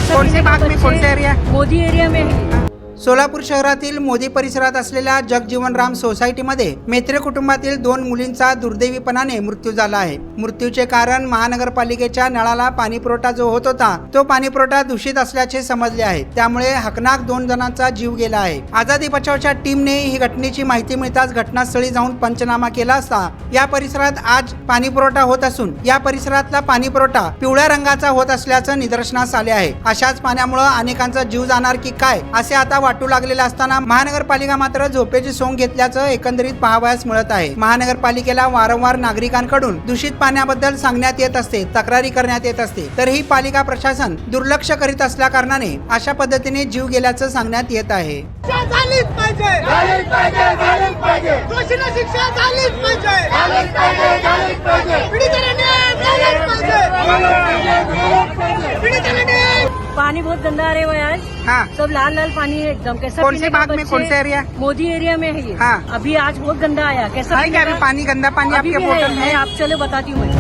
कैसा कौन से भाग में, बच्चे- कौन से एरिया? मोदी एरिया में है। सोलापूर शहरातील मोदी परिसरात असलेल्या जगजीवनराम सोसायटीमध्ये मेत्रे कुटुंबातील 2 मुलींचा दुर्दैवीपणाने मृत्यू झाला आहे। मृत्यूचे कारण महानगरपालिकेच्या नळाला पाणी पुरवठा जो होत होता तो पाणी पुरवठा दूषित असल्याचे समजले आहे। त्यामुळे हकनाक 2 जणांचा जीव गेला आहे। आझादी बचावच्या टीमने ही घटनेची माहिती मिळताच घटनास्थळी जाऊन पंचनामा केला असता या परिसरात आज पाणी पुरवठा होत असून या परिसरातला पाणी पुरवठा पिवळ्या रंगाचा होत असल्याचं निदर्शनास आले आहे। अशाच पाण्यामुळे अनेकांचा जीव जाणार की काय असे आता वाटू लागलेले असताना महानगरपालिका मात्र झोपेची सोंग घेतल्याचं एकंदरीत पाहावयास मिळत आहे। महानगरपालिकेला वारंवार नागरिकांकडून दूषित पाण्याबद्दल सांगण्यात येत असते, तक्रारी करण्यात येत असते, तरीही पालिका प्रशासन दुर्लक्ष करीत असल्या कारणाने अशा पद्धतीने जीव गेल्याचं सांगण्यात येत आहे। झालीच पाहिजे, दोषींना शिक्षा झालीच पाहिजे, पीडितांना न्याय झालाच पाहिजे। पानी बहुत गंदा आ रहा है आज। हाँ। सब लाल लाल पानी है एकदम। कैसा कौन से पीने का भाग में, बच्चे- कौन से एरिया? मोदी एरिया में है ये। हाँ। अभी आज बहुत गंदा आया। कैसा है पीने क्या अभी का? पानी, गंदा पानी अभी आपके भी है। बोतल में? मैं आप चलो बताती हूँ।